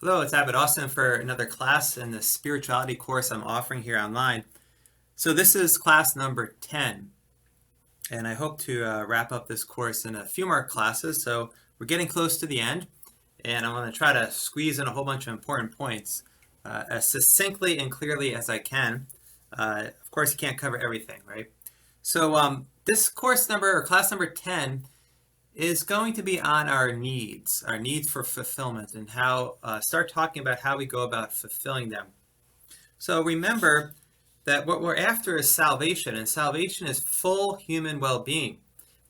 Hello, it's Abbott Austin for another class in the spirituality course I'm offering here online. So this is class number 10, and I hope to wrap up this course in a few more classes. So we're getting close to the end, and I'm going to try to squeeze in a whole bunch of important points as succinctly and clearly as I can. Of course, you can't cover everything, right? So this course number, or class number 10, is going to be on our needs for fulfillment, and how start talking about how we go about fulfilling them. So remember that what we're after is salvation, and salvation is full human well-being.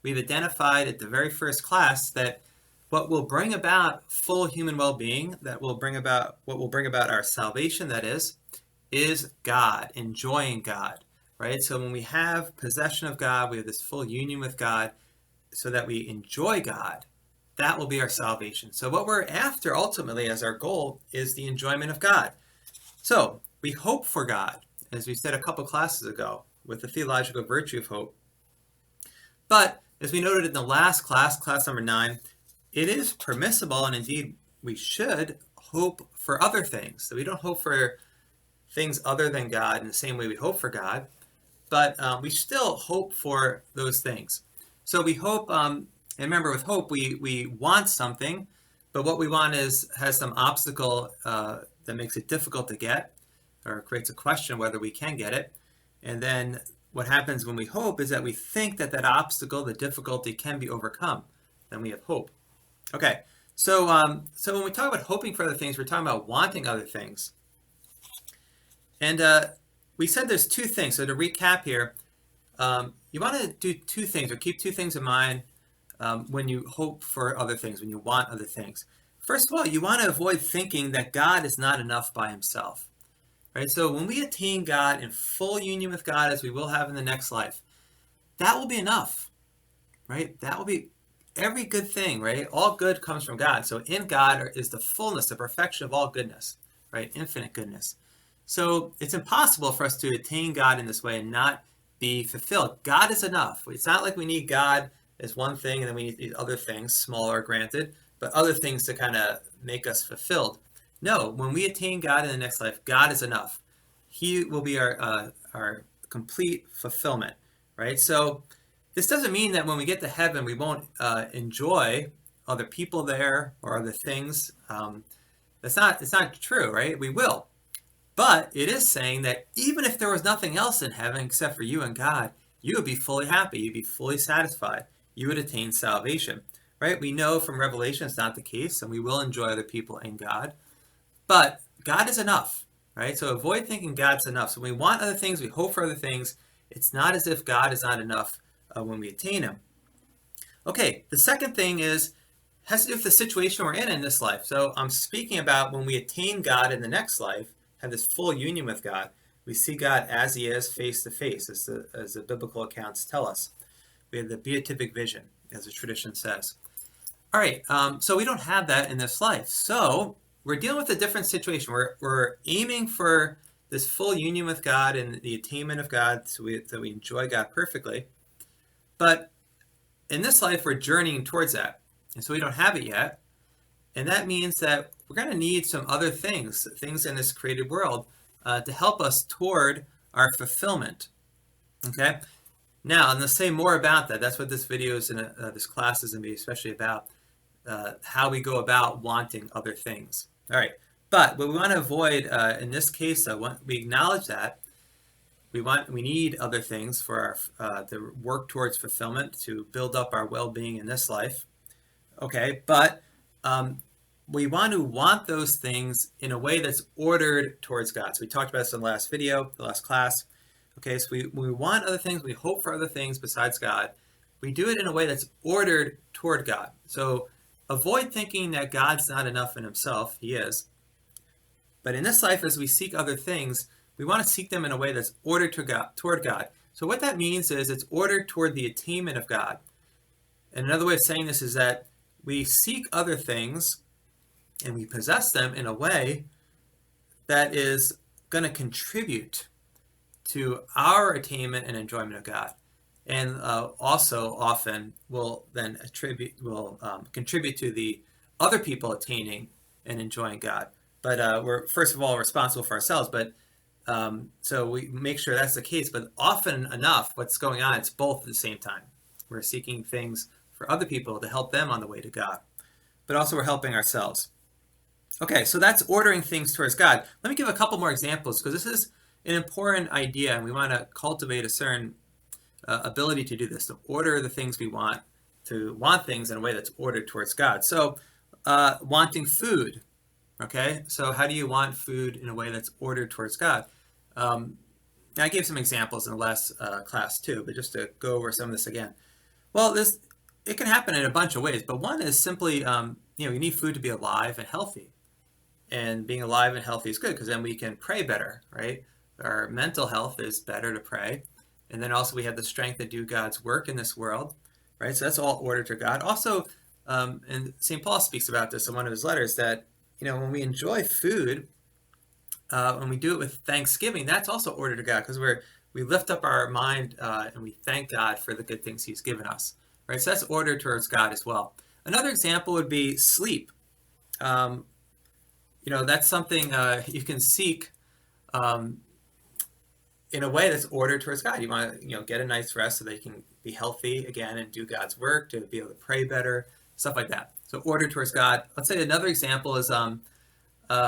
We've identified at the very first class that what will bring about full human well-being, what will bring about our salvation, that is God, enjoying God, right? So when we have possession of God, we have this full union with God, so that we enjoy God, that will be our salvation. So what we're after ultimately as our goal is the enjoyment of God. So we hope for God, as we said a couple classes ago, with the theological virtue of hope. But as we noted in the last class, class number 9, it is permissible, and indeed we should, hope for other things. So we don't hope for things other than God in the same way we hope for God, but we still hope for those things. So we hope, and remember with hope, we want something, but what we want has some obstacle that makes it difficult to get, or creates a question whether we can get it. And then what happens when we hope is that we think that that obstacle, the difficulty, can be overcome. Then we have hope. Okay, so when we talk about hoping for other things, we're talking about wanting other things. And we said there's two things. So to recap here, you want to do two things, or keep two things in mind when you hope for other things, when you want other things. First of all, you want to avoid thinking that God is not enough by himself, right? So when we attain God in full union with God, as we will have in the next life, that will be enough, right? That will be every good thing, right? All good comes from God. So in God is the fullness, the perfection of all goodness, right? Infinite goodness. So it's impossible for us to attain God in this way and not be fulfilled. God is enough. It's not like we need God as one thing and then we need these other things, smaller granted, but other things to kind of make us fulfilled. No, when we attain God in the next life, God is enough. He will be our complete fulfillment, right? So this doesn't mean that when we get to heaven, we won't enjoy other people there or other things. It's not true, right? We will. But it is saying that even if there was nothing else in heaven except for you and God, you would be fully happy. You'd be fully satisfied. You would attain salvation, right? We know from Revelation it's not the case, and we will enjoy other people in God. But God is enough, right? So avoid thinking God's enough. So when we want other things, we hope for other things. It's not as if God is not enough when we attain him. Okay, the second thing has to do with the situation we're in this life. So I'm speaking about when we attain God in the next life, have this full union with God, we see God as he is, face to face, as the biblical accounts tell us. We have the beatific vision, as the tradition says. All right, so we don't have that in this life. So we're dealing with a different situation. We're aiming for this full union with God and the attainment of God, so we enjoy God perfectly. But in this life, we're journeying towards that, and so we don't have it yet. And that means that we're going to need some other things in this created world to help us toward our fulfillment. Okay? Now, I'm going to say more about that. That's what this video is, this class is going to be especially about, how we go about wanting other things. All right. But what we want to avoid in this case, we acknowledge that we need other things for our to work towards fulfillment, to build up our well-being in this life. Okay, but we want those things in a way that's ordered towards God. So we talked about this in the last video, the last class. Okay, so we want other things, we hope for other things besides God. We do it in a way that's ordered toward God. So avoid thinking that God's not enough in himself. He is. But in this life, as we seek other things, we want to seek them in a way that's ordered toward God. So what that means is it's ordered toward the attainment of God. And another way of saying this is that we seek other things and we possess them in a way that is going to contribute to our attainment and enjoyment of God. And also often will contribute to the other people attaining and enjoying God. But we're first of all responsible for ourselves. But so we make sure that's the case. But often enough, what's going on, it's both at the same time. We're seeking things for other people to help them on the way to God, but also we're helping ourselves. Okay, so that's ordering things towards God. Let me give a couple more examples because this is an important idea, and we want to cultivate a certain ability to do this, to order the things we want, to want things in a way that's ordered towards God. So, wanting food. Okay, so how do you want food in a way that's ordered towards God? I gave some examples in the last class too, but just to go over some of this again. Well, it can happen in a bunch of ways, but one is simply, you need food to be alive and healthy. And being alive and healthy is good because then we can pray better, right? Our mental health is better to pray. And then also we have the strength to do God's work in this world, right? So that's all ordered to God. Also, and St. Paul speaks about this in one of his letters, that, when we enjoy food, when we do it with thanksgiving, that's also ordered to God because we lift up our mind and we thank God for the good things he's given us, right? So that's ordered towards God as well. Another example would be sleep. That's something you can seek in a way that's ordered towards God. You want to, get a night's rest so that you can be healthy again and do God's work, to be able to pray better, stuff like that. So ordered towards God. Let's say another example is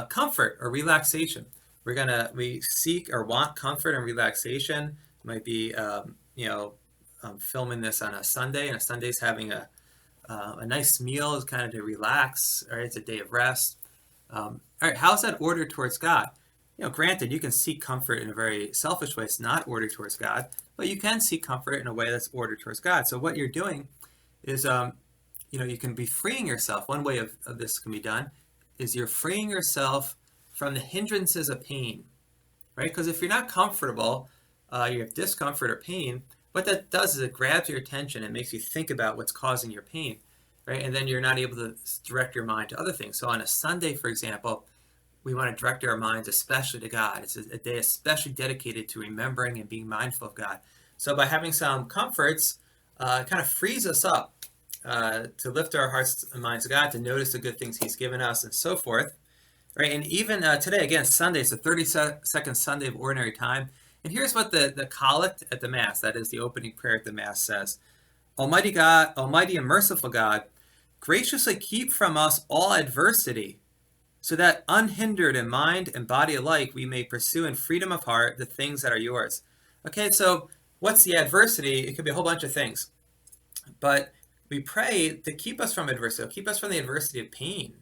comfort or relaxation. We seek or want comfort and relaxation. It might be, filming this on a Sunday, and a Sunday's having a nice meal is kind of to relax. All right, it's a day of rest. All right, how's that ordered towards God? Granted, you can seek comfort in a very selfish way. It's not ordered towards God, but you can seek comfort in a way that's ordered towards God. So what you're doing is, you can be freeing yourself. One way of this can be done is you're freeing yourself from the hindrances of pain, right? Because if you're not comfortable, you have discomfort or pain, what that does is it grabs your attention and makes you think about what's causing your pain, right? And then you're not able to direct your mind to other things. So on a Sunday, for example, we want to direct our minds especially to God. It's a day especially dedicated to remembering and being mindful of God. So by having some comforts, it kind of frees us up to lift our hearts and minds to God, to notice the good things he's given us and so forth. Right? And even today, again, Sunday, it's the 32nd Sunday of Ordinary Time. And here's what the collect at the Mass, that is the opening prayer at the Mass, says. Almighty God, Almighty and merciful God, graciously keep from us all adversity, so that unhindered in mind and body alike, we may pursue in freedom of heart the things that are yours. Okay, so what's the adversity? It could be a whole bunch of things. But we pray to keep us from adversity, keep us from the adversity of pain.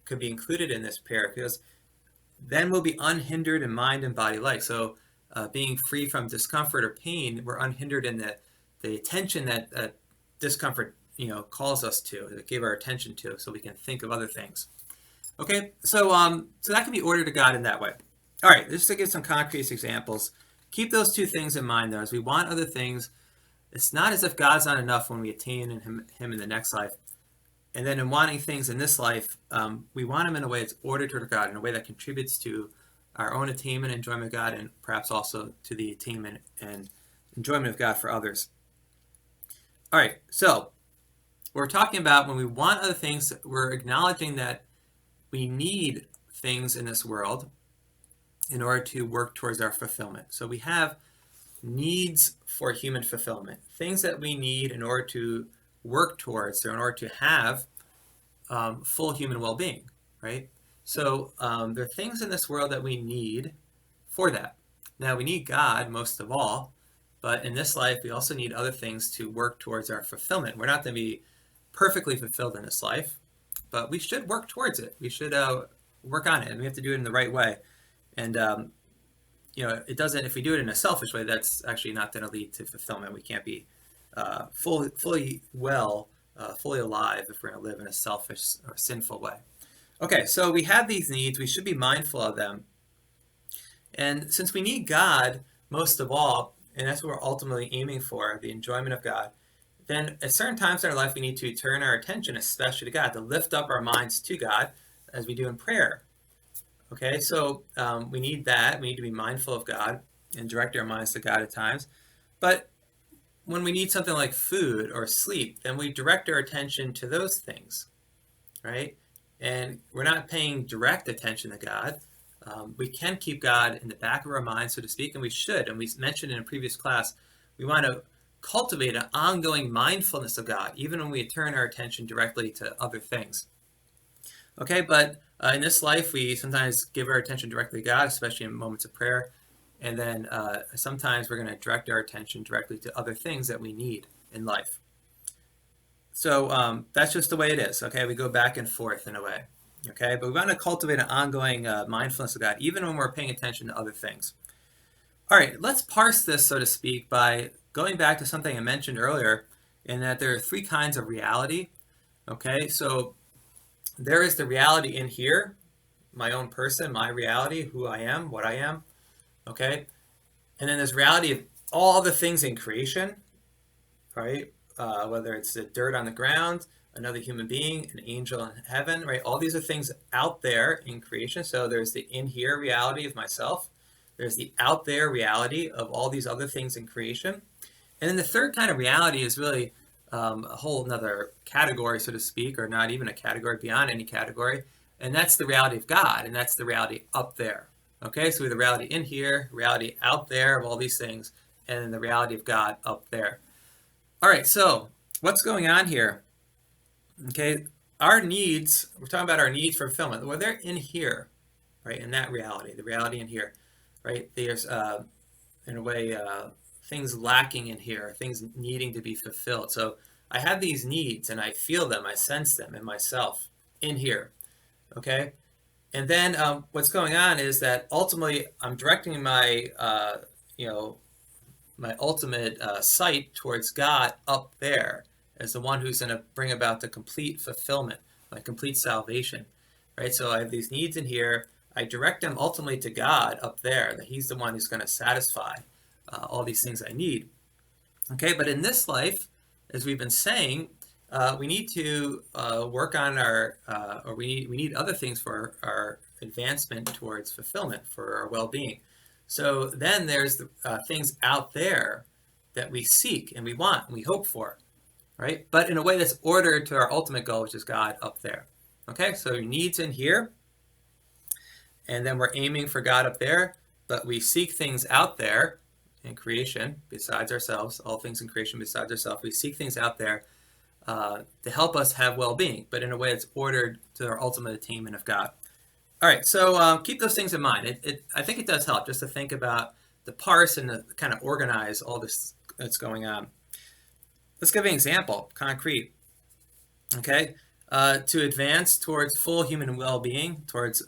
Could be included in this prayer, because then we'll be unhindered in mind and body alike. So being free from discomfort or pain, we're unhindered in the attention that discomfort calls us to give our attention to, so we can think of other things. Okay, so that can be ordered to God in that way. All right, just to give some concrete examples, keep those two things in mind, though. As we want other things, it's not as if God's not enough when we attain him in the next life. And then in wanting things in this life, we want him in a way that's ordered toward God, in a way that contributes to our own attainment and enjoyment of God, and perhaps also to the attainment and enjoyment of God for others. All right, so we're talking about when we want other things, we're acknowledging that we need things in this world in order to work towards our fulfillment. So we have needs for human fulfillment, things that we need in order to work towards, or in order to have full human well-being, right? So there are things in this world that we need for that. Now, we need God most of all, but in this life, we also need other things to work towards our fulfillment. We're not going to be perfectly fulfilled in this life, but we should work towards it. We should work on it, and we have to do it in the right way. And it doesn't. If we do it in a selfish way, that's actually not going to lead to fulfillment. We can't be fully alive if we're going to live in a selfish or sinful way. Okay, so we have these needs. We should be mindful of them. And since we need God most of all, and that's what we're ultimately aiming for, the enjoyment of God, then at certain times in our life, we need to turn our attention especially to God, to lift up our minds to God as we do in prayer. Okay, so we need that. We need to be mindful of God and direct our minds to God at times. But when we need something like food or sleep, then we direct our attention to those things, right? and we're not paying direct attention to God, we can keep God in the back of our mind, so to speak, and we should. And we mentioned in a previous class, we want to cultivate an ongoing mindfulness of God, even when we turn our attention directly to other things. Okay, but in this life, we sometimes give our attention directly to God, especially in moments of prayer. And then sometimes we're going to direct our attention directly to other things that we need in life. So that's just the way it is. Okay, we go back and forth in a way. Okay, but we want to cultivate an ongoing mindfulness of God, even when we're paying attention to other things. All right, let's parse this, so to speak, by going back to something I mentioned earlier, in that there are three kinds of reality. Okay, so there is the reality in here, my own person, my reality, who I am, what I am. Okay, and then there's reality of all the things in creation, right? Whether it's the dirt on the ground, another human being, an angel in heaven, right? All these are things out there in creation. So there's the in here reality of myself. There's the out there reality of all these other things in creation. And then the third kind of reality is really a whole another category, so to speak, or not even a category, beyond any category. And that's the reality of God, and that's the reality up there. Okay, so we have the reality in here, reality out there of all these things, and then the reality of God up there. All right, so what's going on here? Okay, our needs, we're talking about our needs for fulfillment. Well, they're in here, right? In that reality, the reality in here, right? There's, in a way, things lacking in here, things needing to be fulfilled. So I have these needs and I feel them, I sense them in myself in here, okay? And then what's going on is that ultimately I'm directing my, my ultimate sight towards God up there as the one who's going to bring about the complete fulfillment, my complete salvation, right? So I have these needs in here. I direct them ultimately to God up there, that he's the one who's going to satisfy all these things I need. Okay, but in this life, as we've been saying, we need to work on our, or we need other things for our advancement towards fulfillment, for our well-being. So then there's the things out there that we seek and we want and we hope for, right? But in a way that's ordered to our ultimate goal, which is God up there. Okay, so needs in here, and then we're aiming for God up there, but we seek things out there in creation besides ourselves, all things in creation besides ourselves. We seek things out there to help us have well-being, but in a way that's ordered to our ultimate attainment of God. All right, so keep those things in mind. I think it does help just to think about the parse and to kind of organize all this that's going on. Let's give an example, concrete. Okay, to advance towards full human well-being, towards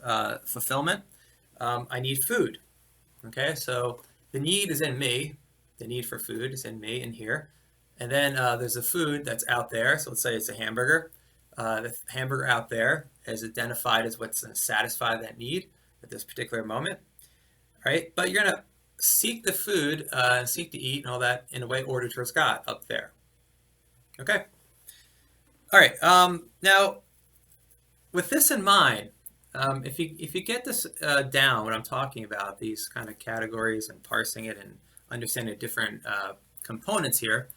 fulfillment, I need food. Okay, so the need is in me. The need for food is in me, in here. And then there's a food that's out there. So let's say it's a hamburger. The hamburger out there is identified as what's going to satisfy that need at this particular moment, right? But you're going to seek the food, seek to eat and all that in a way ordered towards God up there. Okay? All right. Now, with this in mind, if you get this down, what I'm talking about, these kind of categories and parsing it and understanding different components here,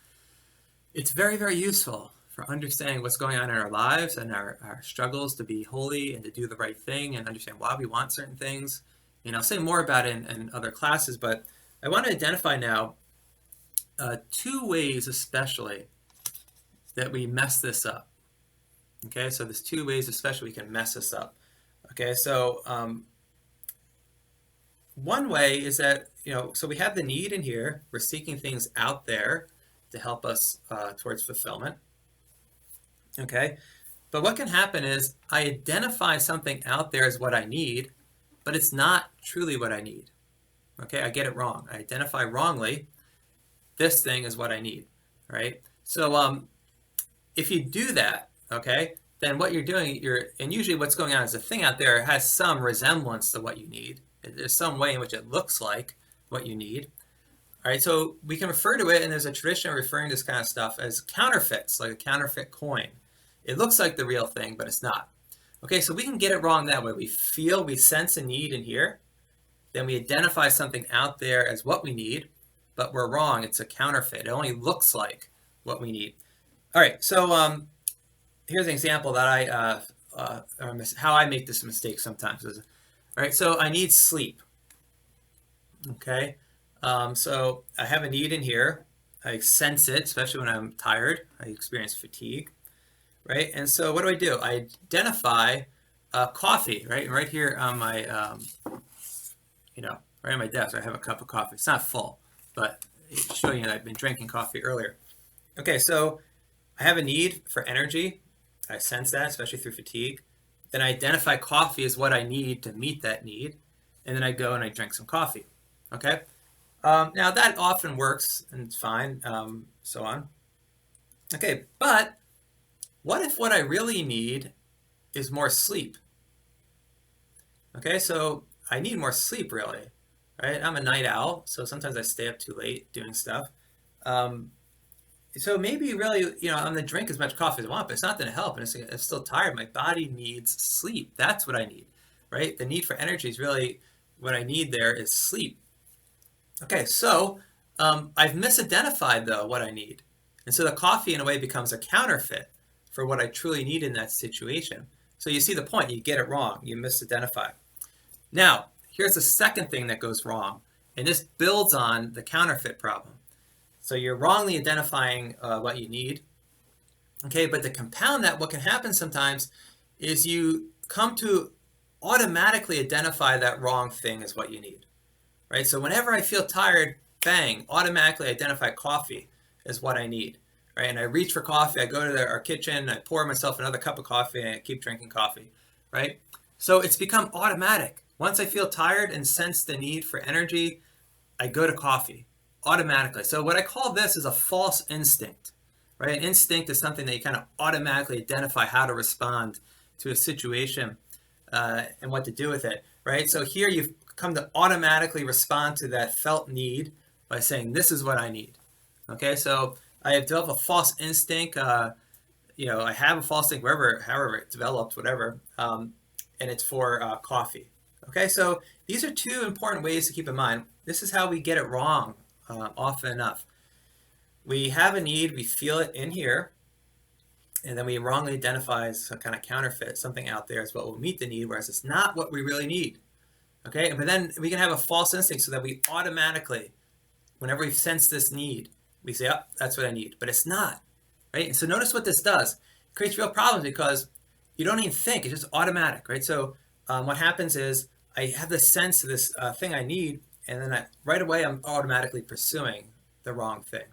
it's very, very useful for understanding what's going on in our lives and our struggles to be holy and to do the right thing and understand why we want certain things. And I'll say more about it in other classes, but I want to identify now two ways especially that we mess this up. Okay, so there's two ways especially we can mess this up. Okay, so one way is that, so we have the need in here. We're seeking things out there to help us towards fulfillment. Okay, but what can happen is I identify something out there as what I need, but it's not truly what I need. Okay, I get it wrong. I identify wrongly. This thing is what I need, right? So if you do that, okay, then what you're doing, and usually what's going on is the thing out there has some resemblance to what you need. There's some way in which it looks like what you need. All right, so we can refer to it, and there's a tradition of referring to this kind of stuff as counterfeits, like a counterfeit coin. It looks like the real thing, but it's not. Okay, so we can get it wrong that way. We sense a need in here, then we identify something out there as what we need, but we're wrong. It's a counterfeit. It only looks like what we need. All right, so here's an example that I how I make this mistake sometimes. All right, so I need sleep. Okay, so I have a need in here. I sense it, especially when I'm tired. I experience fatigue, right? And so what do? I identify coffee, right? And right here on my, right on my desk, I have a cup of coffee. It's not full, but it's showing you that I've been drinking coffee earlier. Okay, so I have a need for energy. I sense that, especially through fatigue. Then I identify coffee as what I need to meet that need. And then I go and I drink some coffee. Okay? Now that often works and it's fine, so on. Okay, but what if what I really need is more sleep? Okay, so I need more sleep really, right? I'm a night owl, so sometimes I stay up too late doing stuff. So maybe really, I'm going to drink as much coffee as I want, but it's not going to help. And I'm still tired. My body needs sleep. That's what I need, right? The need for energy is really what I need there is sleep. Okay, so I've misidentified, though, what I need. And so the coffee, in a way, becomes a counterfeit for what I truly need in that situation. So you see the point. You get it wrong. You misidentify. Now, here's the second thing that goes wrong. And this builds on the counterfeit problem. So you're wrongly identifying what you need. Okay, but to compound that, what can happen sometimes is you come to automatically identify that wrong thing as what you need. Right? So whenever I feel tired, bang, automatically identify coffee as what I need. Right? And I reach for coffee, I go to our kitchen, I pour myself another cup of coffee, and I keep drinking coffee. Right? So it's become automatic. Once I feel tired and sense the need for energy, I go to coffee automatically. So what I call this is a false instinct. Right? An instinct is something that you kind of automatically identify how to respond to a situation and what to do with it. Right? So here you've come to automatically respond to that felt need by saying, this is what I need. Okay, so I have developed a false instinct. I have a false instinct however it developed, whatever, and it's for coffee. Okay, so these are two important ways to keep in mind. This is how we get it wrong often enough. We have a need, we feel it in here, and then we wrongly identify some kind of counterfeit, something out there is what will meet the need, whereas it's not what we really need. Okay, but then we can have a false instinct so that we automatically, whenever we sense this need, we say, oh, that's what I need, but it's not, right? And so notice what this does. It creates real problems because you don't even think, it's just automatic, right? So what happens is I have this sense of this thing I need, and then right away I'm automatically pursuing the wrong thing,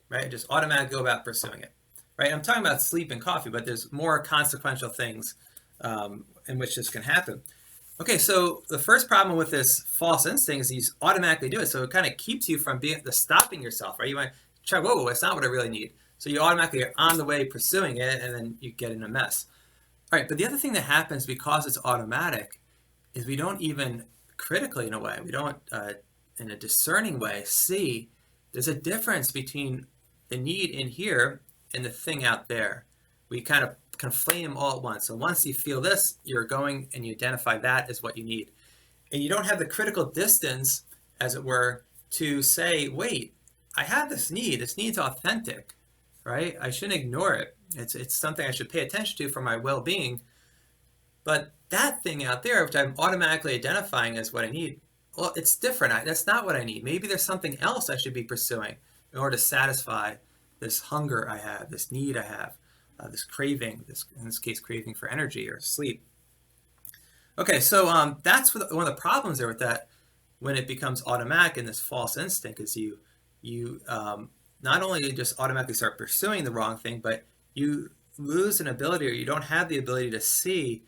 right? I just automatically go about pursuing it, right? I'm talking about sleep and coffee, but there's more consequential things in which this can happen. Okay, so the first problem with this false instinct is you automatically do it. So it kind of keeps you from stopping yourself, right? You might try, whoa, it's not what I really need. So you automatically are on the way pursuing it, and then you get in a mess. All right, but the other thing that happens because it's automatic is we don't even critically, in a way, we don't, in a discerning way, see there's a difference between the need in here and the thing out there. We kind of conflate them all at once. So once you feel this, you're going and you identify that as what you need. And you don't have the critical distance, as it were, to say, wait, I have this need. This need's authentic, right? I shouldn't ignore it. It's something I should pay attention to for my well-being. But that thing out there, which I'm automatically identifying as what I need, well, it's different. That's not what I need. Maybe there's something else I should be pursuing in order to satisfy this hunger I have, this need I have. This craving, in this case, craving for energy or sleep. Okay, so that's one of the problems there with that when it becomes automatic in this false instinct is you not only just automatically start pursuing the wrong thing, but you lose an ability or you don't have the ability to see,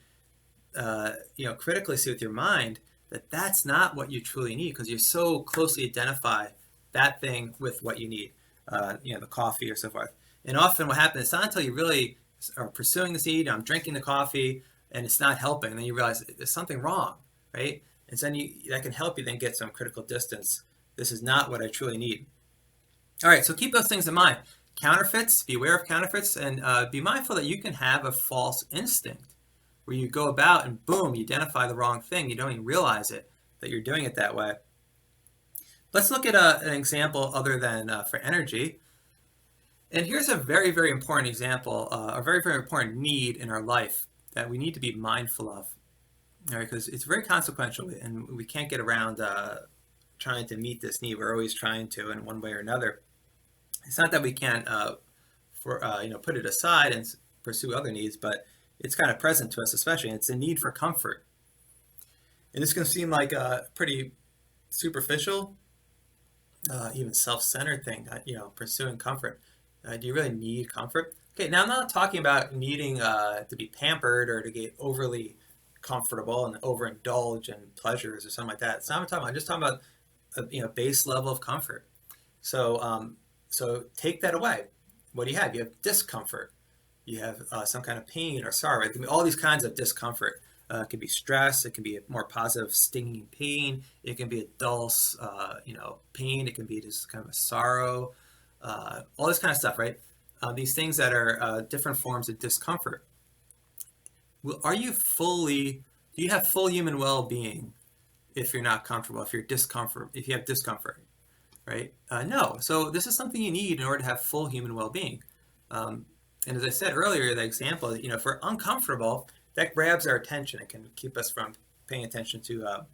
critically see with your mind that that's not what you truly need because you so closely identify that thing with what you need, the coffee or so forth. And often what happens, it's not until you really are pursuing this need, I'm drinking the coffee, and it's not helping, and then you realize there's something wrong, right? And so then that can help you then get some critical distance. This is not what I truly need. All right, so keep those things in mind. Counterfeits, be aware of counterfeits, and be mindful that you can have a false instinct where you go about and boom, you identify the wrong thing. You don't even realize it, that you're doing it that way. Let's look at an example other than for energy. And here's a very, very important example, a very, very important need in our life. that we need to be mindful of, all right? Because it's very consequential, and we can't get around trying to meet this need. We're always trying to in one way or another. It's not that we can't put it aside and pursue other needs, but it's kind of present to us, especially. And it's a need for comfort. And this can seem like a pretty superficial, even self-centered thing, pursuing comfort. Do you really need comfort? Okay, now I'm not talking about needing to be pampered or to get overly comfortable and overindulge in pleasures or something like that. It's not what I'm talking about. I'm just talking about a base level of comfort. So take that away. What do you have? You have discomfort. You have some kind of pain or sorrow. It can be all these kinds of discomfort. It can be stress. It can be a more positive, stinging pain. It can be a dull, pain. It can be just kind of a sorrow. All this kind of stuff, right? These things that are different forms of discomfort. Do you have full human well-being if you're not comfortable, if you have discomfort, right? No. So this is something you need in order to have full human well-being. And as I said earlier, the example, if we're uncomfortable, that grabs our attention. It can keep us from paying attention to,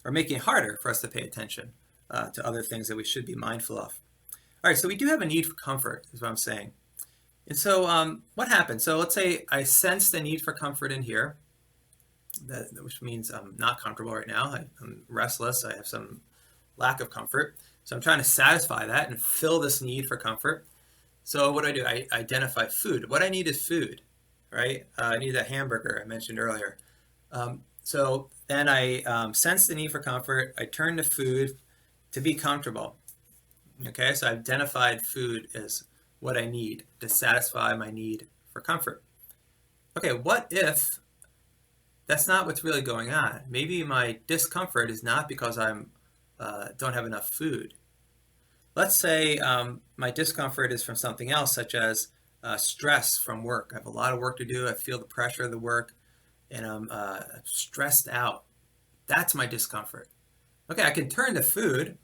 or making it harder for us to pay attention to other things that we should be mindful of. All right, so we do have a need for comfort, is what I'm saying. And so what happens? So let's say I sense the need for comfort in here, which means I'm not comfortable right now. I'm restless. I have some lack of comfort. So I'm trying to satisfy that and fill this need for comfort. So what do? I identify food. What I need is food, right? I need that hamburger I mentioned earlier. So then I sense the need for comfort. I turn to food to be comfortable. Okay, so I identified food as what I need to satisfy my need for comfort. Okay, what if that's not what's really going on? Maybe my discomfort is not because I'm don't have enough food. Let's say my discomfort is from something else, such as stress from work. I have a lot of work to do. I feel the pressure of the work, and I'm stressed out. That's my discomfort. Okay, I can turn to food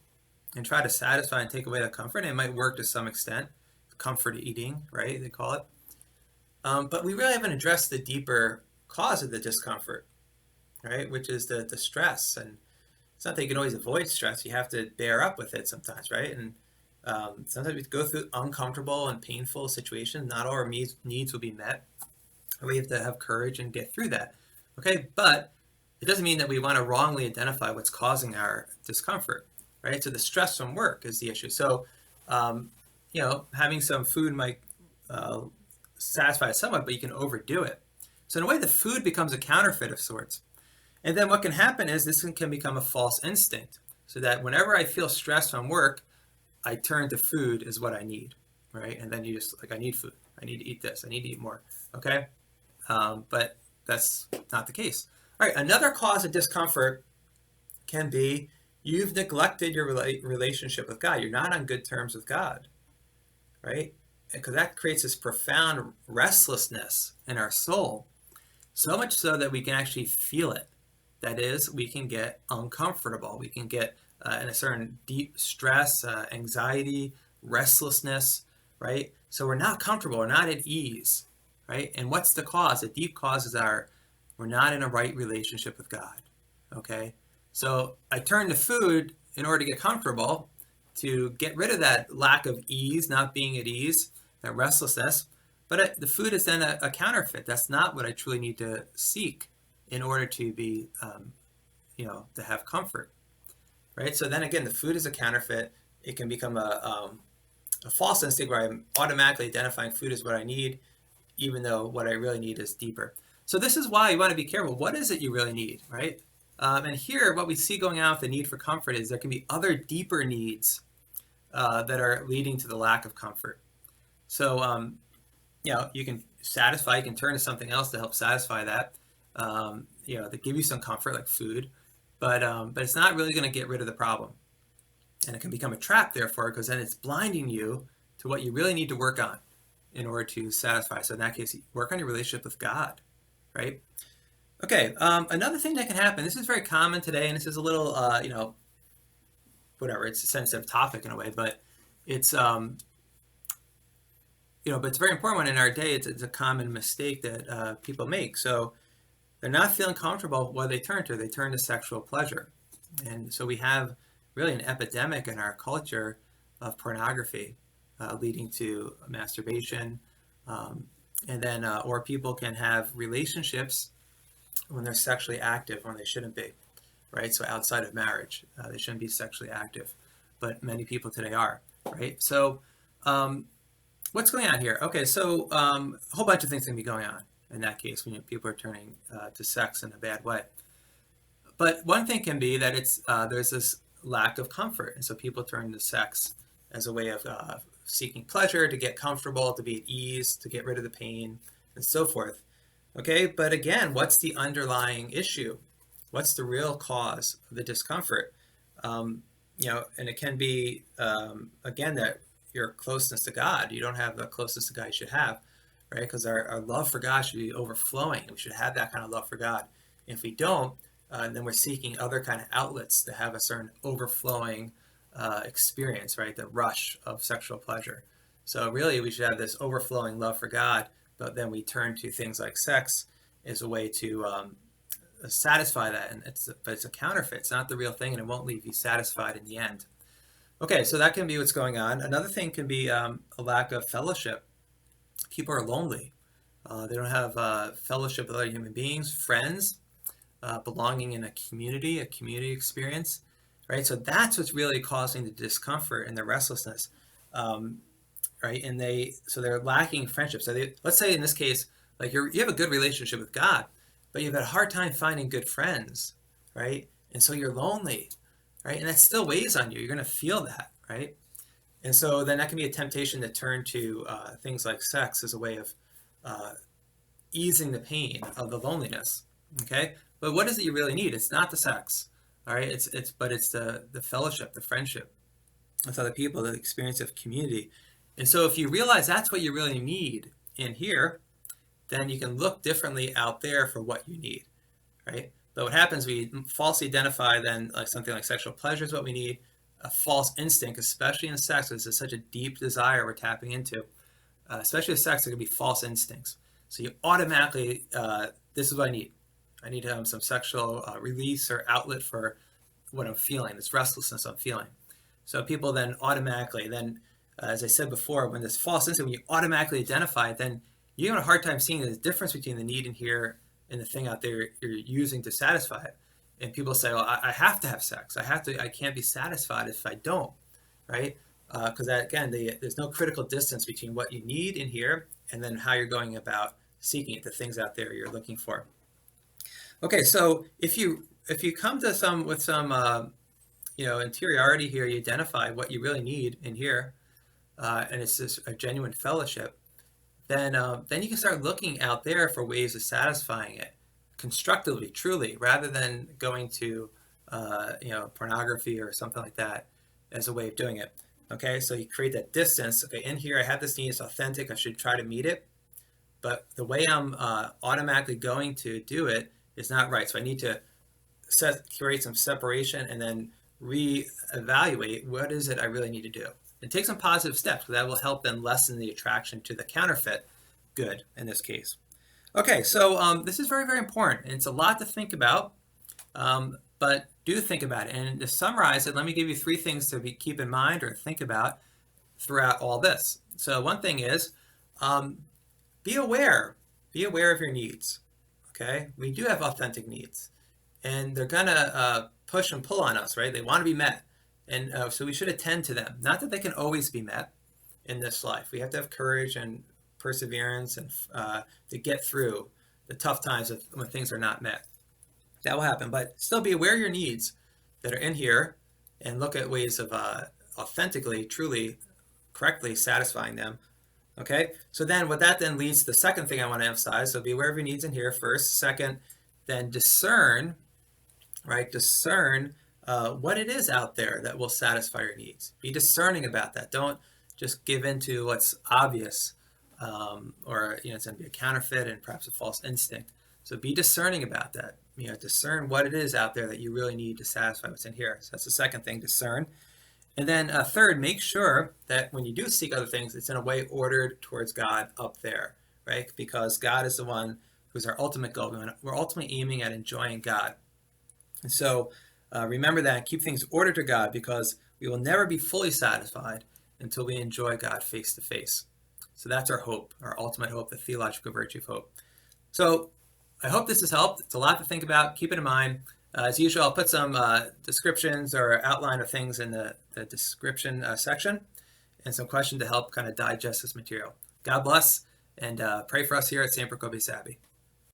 and try to satisfy and take away that comfort. And it might work to some extent. Comfort eating, right? They call it. But we really haven't addressed the deeper cause of the discomfort, right? Which is the stress. And it's not that you can always avoid stress. You have to bear up with it sometimes, right? And sometimes we go through uncomfortable and painful situations. Not all our needs will be met. We have to have courage and get through that. Okay, but it doesn't mean that we want to wrongly identify what's causing our discomfort, right? So the stress from work is the issue. So, having some food might satisfy it somewhat, but you can overdo it. So in a way, the food becomes a counterfeit of sorts. And then what can happen is this can become a false instinct, so that whenever I feel stress from work, I turn to food as what I need, right? And then you just I need food. I need to eat this. I need to eat more, okay? But that's not the case. All right, another cause of discomfort can be you've neglected your relationship with God. You're not on good terms with God, right? Because that creates this profound restlessness in our soul, so much so that we can actually feel it. That is, we can get uncomfortable. We can get in a certain deep stress, anxiety, restlessness, right? So we're not comfortable. We're not at ease, right? And what's the cause? The deep causes are we're not in a right relationship with God, okay? So I turn to food in order to get comfortable, to get rid of that lack of ease, not being at ease, that restlessness. But the food is then a counterfeit. That's not what I truly need to seek in order to be, to have comfort, right? So then again, the food is a counterfeit. It can become a false instinct where I'm automatically identifying food as what I need, even though what I really need is deeper. So this is why you want to be careful. What is it you really need, right? And here, what we see going on with the need for comfort is there can be other deeper needs that are leading to the lack of comfort. So, you can satisfy, you can turn to something else to help satisfy that, to give you some comfort, like food, but it's not really going to get rid of the problem. And it can become a trap, therefore, because then it's blinding you to what you really need to work on in order to satisfy. So in that case, work on your relationship with God, right? Okay, another thing that can happen, this is very common today, and this is a little, it's a sensitive topic in a way, but it's, but it's a very important one in our day. It's a common mistake that people make. So they're not feeling comfortable. What they turn to? They turn to sexual pleasure. And so we have really an epidemic in our culture of pornography leading to masturbation. And then, or people can have relationships when they're sexually active when they shouldn't be, right? So outside of marriage, they shouldn't be sexually active, but many people today are, right? So what's going on here? Okay, so a whole bunch of things can be going on in that case when people are turning to sex in a bad way. But one thing can be that there's this lack of comfort, and so people turn to sex as a way of seeking pleasure, to get comfortable, to be at ease, to get rid of the pain, and so forth. Okay, but again, what's the underlying issue? What's the real cause of the discomfort? And it can be, again, that your closeness to God. You don't have the closeness to God you should have, right? Because our love for God should be overflowing. We should have that kind of love for God. And if we don't, then we're seeking other kind of outlets to have a certain overflowing experience, right? The rush of sexual pleasure. So really, we should have this overflowing love for God, but then we turn to things like sex as a way to satisfy that. And it's a counterfeit. It's not the real thing, and it won't leave you satisfied in the end. Okay, so that can be what's going on. Another thing can be a lack of fellowship. People are lonely. They don't have fellowship with other human beings, friends, belonging in a community experience, right? So that's what's really causing the discomfort and the restlessness, right? And they're lacking friendship. So let's say in this case, like you have a good relationship with God, but you've had a hard time finding good friends, right? And so you're lonely, right? And that still weighs on you. You're going to feel that, right? And so then that can be a temptation to turn to things like sex as a way of easing the pain of the loneliness. Okay, but what is it you really need? It's not the sex, all right. It's the fellowship, the friendship with other people, the experience of community. And so if you realize that's what you really need in here, then you can look differently out there for what you need, right? But what happens, we falsely identify then like something like sexual pleasure is what we need, a false instinct, especially in sex. This is such a deep desire we're tapping into, especially with sex. It can be false instincts. So you automatically, this is what I need. I need to have some sexual release or outlet for what I'm feeling, this restlessness I'm feeling. So people then automatically, as I said before, when this false instinct, when you automatically identify it, then you have a hard time seeing the difference between the need in here and the thing out there you're using to satisfy it. And people say, well, I have to have sex. I can't be satisfied if I don't, right? Because there's no critical distance between what you need in here and then how you're going about seeking it, the things out there you're looking for. Okay, so if you come to some interiority here, you identify what you really need in here, and it's just a genuine fellowship, then you can start looking out there for ways of satisfying it constructively, truly, rather than going to pornography or something like that as a way of doing it. Okay, so you create that distance. Okay, in here I have this need, it's authentic, I should try to meet it, but the way I'm automatically going to do it is not right. So I need to create some separation and then reevaluate what is it I really need to do. And take some positive steps, because that will help then lessen the attraction to the counterfeit good in this case. Okay, so this is very, very important. And it's a lot to think about, but do think about it. And to summarize it, let me give you 3 things to keep in mind or think about throughout all this. So one thing is, be aware of your needs. Okay, we do have authentic needs, and they're gonna push and pull on us, right? They want to be met, and so we should attend to them. Not that they can always be met in this life. We have to have courage and perseverance and to get through the tough times when things are not met. That will happen, but still be aware of your needs that are in here, and look at ways of authentically, truly, correctly satisfying them. Okay, so then what that then leads to the second thing I want to emphasize. So be aware of your needs in here first. Second, then discern, right? Discern what it is out there that will satisfy your needs. Be discerning about that. Don't just give in to what's obvious, or it's going to be a counterfeit and perhaps a false instinct. So be discerning about that. Discern what it is out there that you really need to satisfy what's in here. So that's the second thing, discern. And then third, make sure that when you do seek other things, it's in a way ordered towards God up there, right? Because God is the one who's our ultimate goal. We're ultimately aiming at enjoying God. And so remember that, keep things ordered to God, because we will never be fully satisfied until we enjoy God face to face. So that's our hope, our ultimate hope, the theological virtue of hope. So I hope this has helped. It's a lot to think about. Keep it in mind. As usual, I'll put some descriptions or outline of things in the description section, and some questions to help kind of digest this material. God bless, and pray for us here at St. Procopius Abbey.